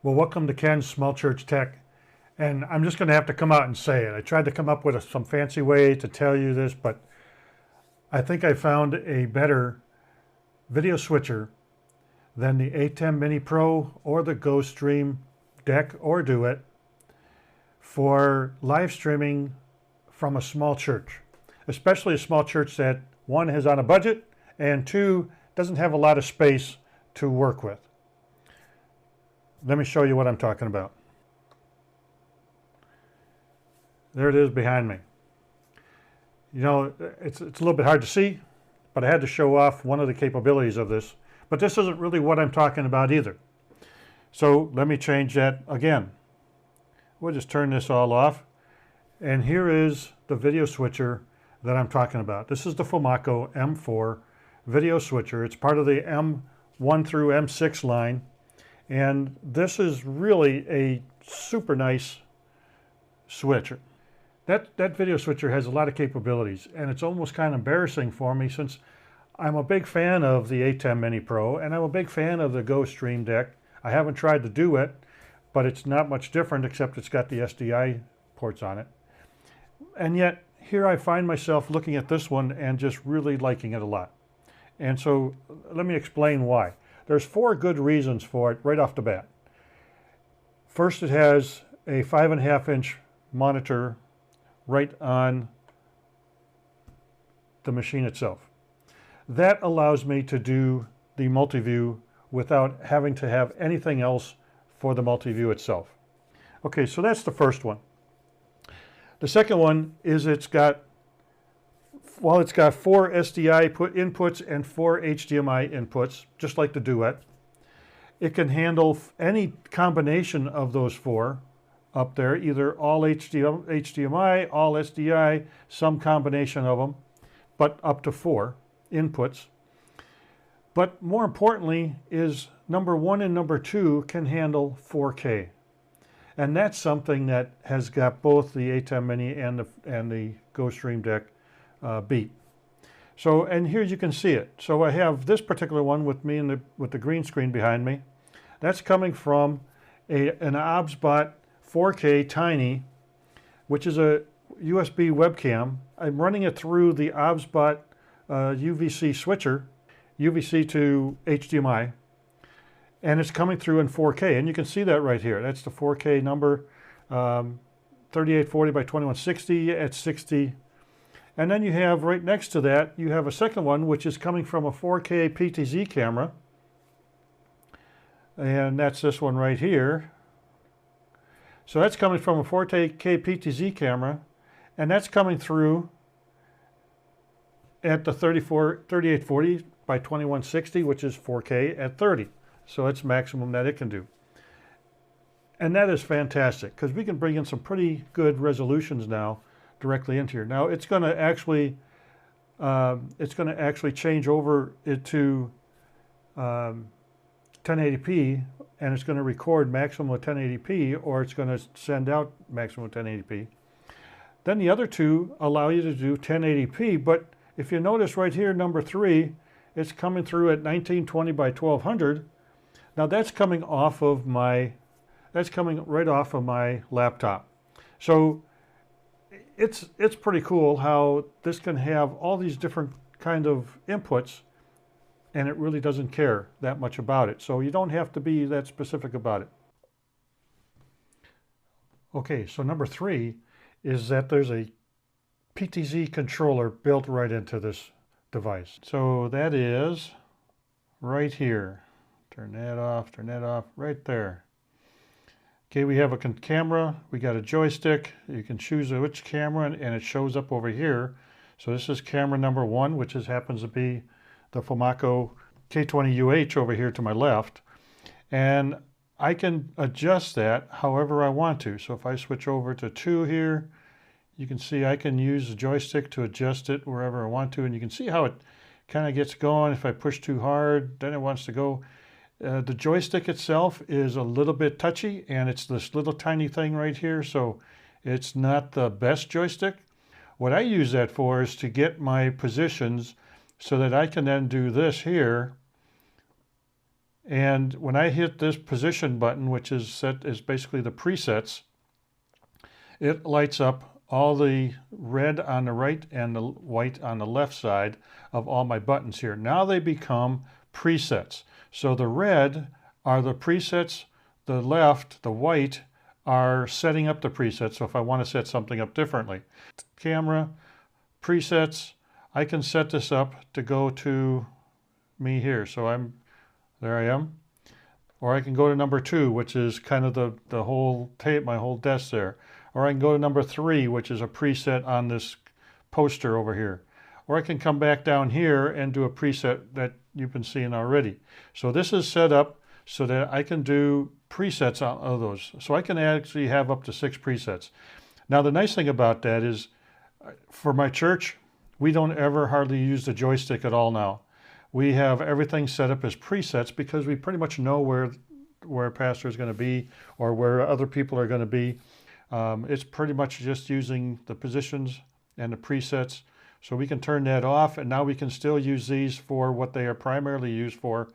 Well, welcome to Ken's Small Church Tech, and I'm just going to have to come out and say it. I tried to come up with some fancy way to tell you this, but I think I found a better video switcher than the ATEM Mini Pro or the Gostream Deck or Duet for live streaming from a small church, especially a small church that, one, is on a budget, and two, doesn't have a lot of space to work with. Let me show you what I'm talking about. There it is behind me. You know, it's a little bit hard to see, but I had to show off one of the capabilities of this. But this isn't really what I'm talking about either. So let me change that again. We'll just turn this all off. And here is the video switcher that I'm talking about. This is the FoMaKo M4 video switcher. It's part of the M1 through M6 line. And this is really a super nice switcher. That video switcher has a lot of capabilities, and it's almost kind of embarrassing for me since I'm a big fan of the ATEM Mini Pro and I'm a big fan of the Gostream Deck. I haven't tried the Duet, but it's not much different except it's got the SDI ports on it. And yet here I find myself looking at this one and just really liking it a lot. And so let me explain why. There's 4 good reasons for it right off the bat. First, it has a 5.5-inch monitor right on the machine itself. That allows me to do the multi-view without having to have anything else for the multi-view itself. Okay, so that's the first one. The second one is it's got 4 SDI inputs and 4 HDMI inputs, just like the Duet. It can handle any combination of those 4 up there, either all HDMI, all SDI, some combination of them, but up to 4 inputs. But more importantly is number 1 and number 2 can handle 4K. And that's something that has got both the ATEM Mini and the Gostream Deck beat. So, and here you can see it. So I have this particular one with me with the green screen behind me. That's coming from an OBSBot 4K Tiny, which is a USB webcam. I'm running it through the OBSBot UVC switcher, UVC to HDMI, and it's coming through in 4K. And you can see that right here. That's the 4K number, 3840 by 2160 at 60. And then you have right next to that, you have a second one, which is coming from a 4K PTZ camera. And that's this one right here. So that's coming from a 4K PTZ camera, and that's coming through at the 3840 by 2160, which is 4K at 30. So it's maximum that it can do. And that is fantastic, because we can bring in some pretty good resolutions now directly into here. Now it's going to actually change over it to 1080p, and it's going to record maximum of 1080p, or it's going to send out maximum of 1080p. Then the other 2 allow you to do 1080p, but if you notice right here, number 3, it's coming through at 1920 by 1200. Now that's coming right off of my laptop. So it's pretty cool how this can have all these different kind of inputs, and it really doesn't care that much about it. So you don't have to be that specific about it. Okay, so number 3 is that there's a PTZ controller built right into this device. So that is right here. Turn that off, right there. Okay, we have a camera, we got a joystick. You can choose which camera, and it shows up over here. So this is camera number 1, which happens to be the FoMaKo K20UH over here to my left. And I can adjust that however I want to. So if I switch over to 2 here, you can see I can use the joystick to adjust it wherever I want to. And you can see how it kind of gets going. If I push too hard, then it wants to go. The joystick itself is a little bit touchy, and it's this little tiny thing right here, so it's not the best joystick. What I use that for is to get my positions so that I can then do this here And when I hit this position button, which is basically the presets, it lights up all the red on the right and the white on the left side of all my buttons here. Now they become presets. So the red are the presets, the left, the white, are setting up the presets. So if I want to set something up differently, camera, presets, I can set this up to go to me here. So there I am. Or I can go to number 2, which is kind of the whole tape, my whole desk there. Or I can go to number 3, which is a preset on this poster over here. Or I can come back down here and do a preset that you've been seeing already. So this is set up so that I can do presets of those. So I can actually have up to 6 presets. Now the nice thing about that is, for my church, we don't ever hardly use the joystick at all now. We have everything set up as presets because we pretty much know where a pastor is going to be or where other people are going to be. It's pretty much just using the positions and the presets. So we can turn that off, and now we can still use these for what they are primarily used for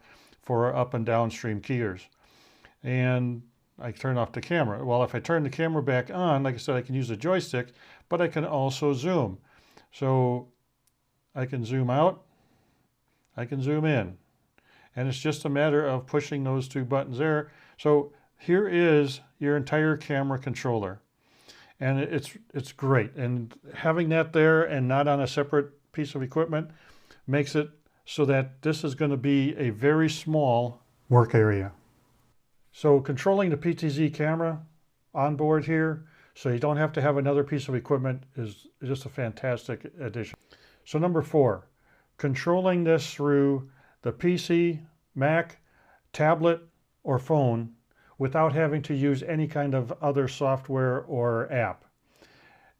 our up and downstream keyers. And I turn off the camera. Well, if I turn the camera back on, like I said, I can use the joystick, but I can also zoom. So I can zoom out, I can zoom in, and it's just a matter of pushing those 2 buttons there. So here is your entire camera controller, and it's great. And having that there and not on a separate piece of equipment makes it so that this is going to be a very small work area. So controlling the PTZ camera on board here, so you don't have to have another piece of equipment, is just a fantastic addition. So number 4, controlling this through the PC, Mac, tablet, or phone without having to use any kind of other software or app.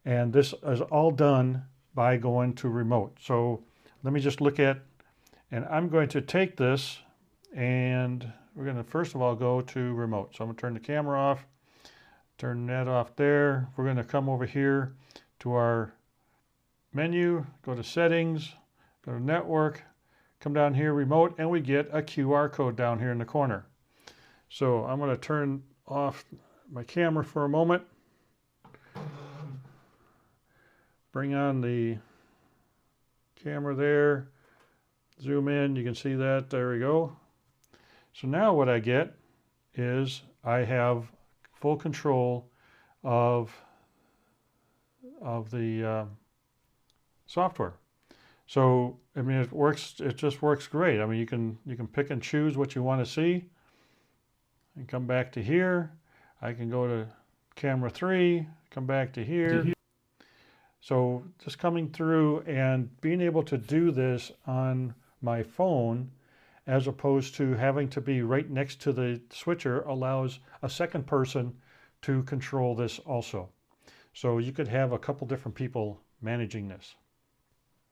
And this is all done by going to remote. So let me just look at, and I'm going to take this, and we're going to first of all go to remote. So I'm going to turn the camera off, turn that off there. We're going to come over here to our menu, go to settings, go to network, come down here, remote, and we get a QR code down here in the corner. So I'm going to turn off my camera for a moment, bring on the camera there, zoom in, you can see that, there we go. So now what I get is I have full control of the software. So I mean, it just works great. I mean, you can pick and choose what you want to see and come back to here. I can go to camera 3, come back to here. So just coming through and being able to do this on my phone as opposed to having to be right next to the switcher allows a second person to control this also. So you could have a couple different people managing this.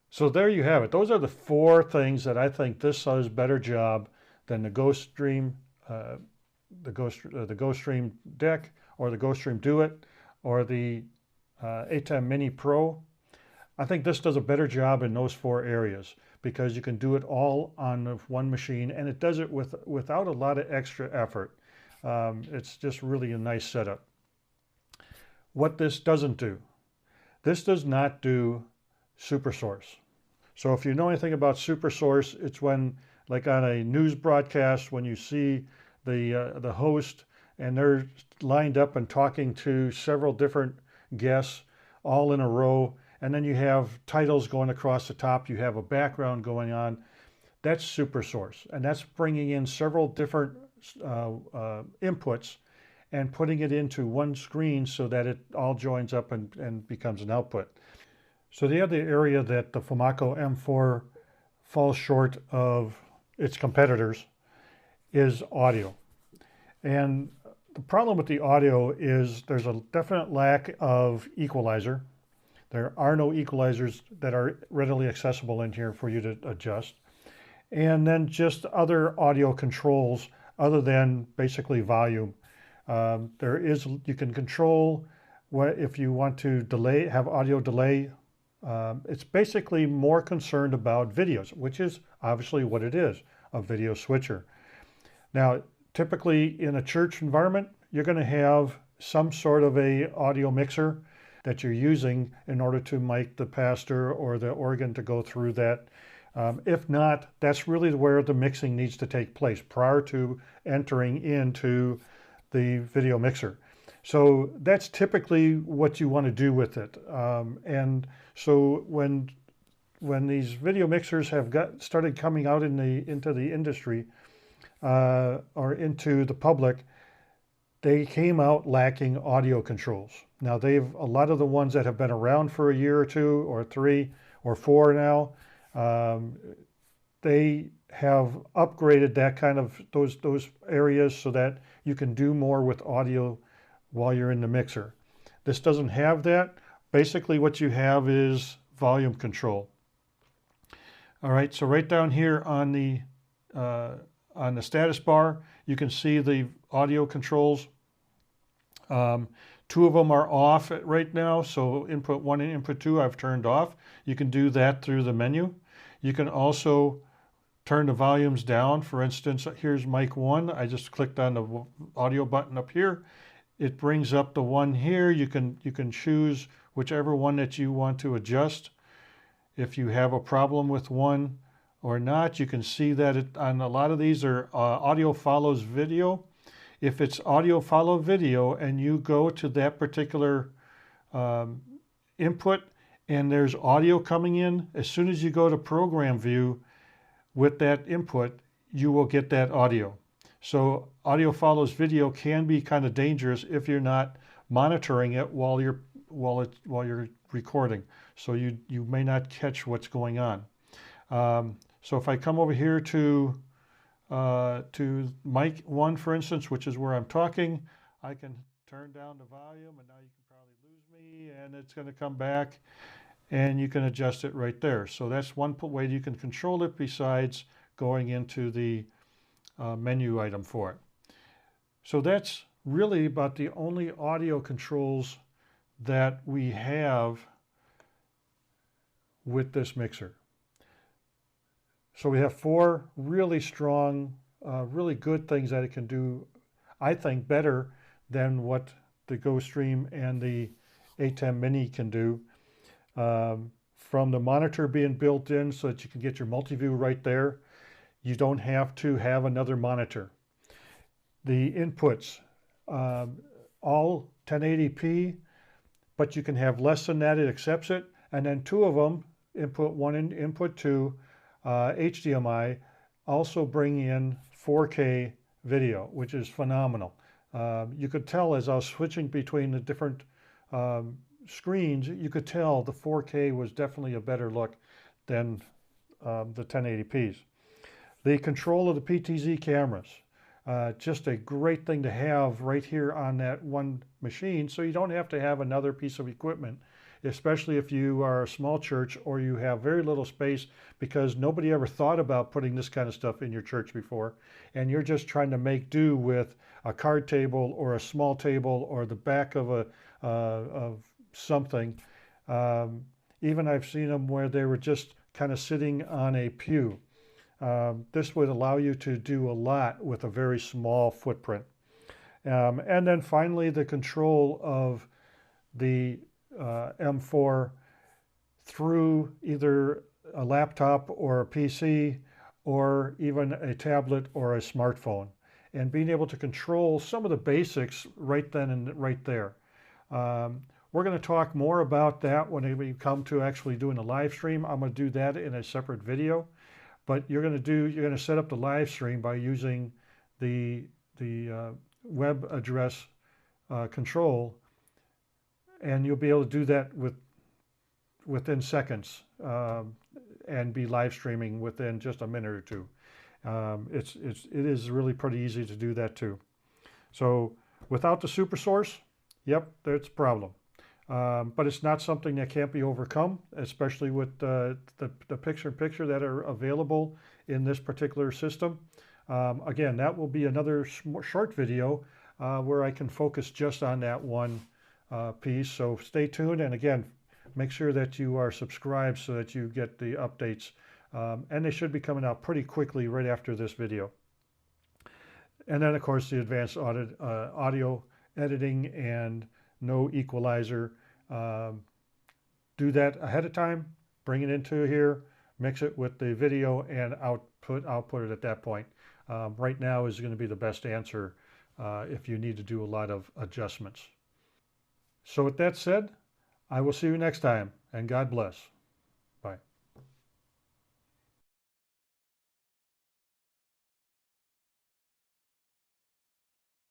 So there you have it. Those are the 4 things that I think this does a better job than the Gostream, the Gostream Deck, or the Gostream Duet, or the ATEM Mini Pro. I think this does a better job in those 4 areas because you can do it all on one machine, and it does it without a lot of extra effort. It's just really a nice setup. What this doesn't do, this does not do super source. So if you know anything about super source, it's when, like on a news broadcast, when you see the host and they're lined up and talking to several different guests all in a row, and then you have titles going across the top, you have a background going on. That's super source, and that's bringing in several different inputs and putting it into one screen so that it all joins up and becomes an output. So the other area that the FoMaKo M4 falls short of its competitors is audio. And the problem with the audio is there's a definite lack of equalizer. There are no equalizers that are readily accessible in here for you to adjust. And then just other audio controls other than basically volume. You can control if you want to have audio delay. It's basically more concerned about videos, which is obviously what it is, a video switcher. Now, typically in a church environment, you're going to have some sort of a audio mixer that you're using in order to mic the pastor or the organ to go through that. If not, that's really where the mixing needs to take place prior to entering into the video mixer. So that's typically what you want to do with it. And so when these video mixers have started coming out into the industry or into the public, they came out lacking audio controls. Now a lot of the ones that have been around for a year or two or 3 or 4 now, they have upgraded that kind of those areas so that you can do more with audio while you're in the mixer. This doesn't have that. Basically what you have is volume control. All right, so right down here on the status bar, you can see the audio controls. 2 of them are off right now, so input 1 and input 2 I've turned off. You can do that through the menu. You can also turn the volumes down. For instance, here's mic 1. I just clicked on the audio button up here. It brings up the one here. You can choose whichever one that you want to adjust. If you have a problem with one or not, you can see that on a lot of these are audio follows video. If it's audio follow video and you go to that particular input and there's audio coming in, as soon as you go to program view with that input, you will get that audio. So audio follows video can be kind of dangerous if you're not monitoring it while you're recording. So you may not catch what's going on. So if I come over here to mic 1, for instance, which is where I'm talking, I can turn down the volume, and now you can probably lose me, and it's going to come back, and you can adjust it right there. So that's one way you can control it besides going into the menu item for it. So that's really about the only audio controls that we have with this mixer. So we have 4 really strong, really good things that it can do, I think, better than what the Gostream and the ATEM Mini can do. From the monitor being built in so that you can get your multi-view right there, you don't have to have another monitor. The inputs, all 1080p, but you can have less than that, it accepts it. And then 2 of them, input 1 and input 2, HDMI, also bring in 4K video, which is phenomenal. You could tell as I was switching between the different screens, you could tell the 4K was definitely a better look than the 1080p's. The control of the PTZ cameras, just a great thing to have right here on that one machine, so you don't have to have another piece of equipment, especially if you are a small church or you have very little space, because nobody ever thought about putting this kind of stuff in your church before, and you're just trying to make do with a card table or a small table or the back of something. Even I've seen them where they were just kind of sitting on a pew. This would allow you to do a lot with a very small footprint. And then finally, the control of the M4 through either a laptop or a PC or even a tablet or a smartphone, and being able to control some of the basics right then and right there. We're going to talk more about that when we come to actually doing a live stream. I'm going to do that in a separate video. But you're going to set up the live stream by using the web address control, and you'll be able to do that within seconds and be live streaming within just a minute or 2. It is really pretty easy to do that too. So without the super source, yep, that's a problem. But it's not something that can't be overcome, especially with the picture-in-picture that are available in this particular system. Again, that will be another short video where I can focus just on that one piece. So stay tuned, and again, make sure that you are subscribed so that you get the updates. And they should be coming out pretty quickly right after this video. And then of course the advanced audio editing and no equalizer. Do that ahead of time, bring it into here, mix it with the video, and output it at that point. Right now is going to be the best answer if you need to do a lot of adjustments. So with that said, I will see you next time, and God bless.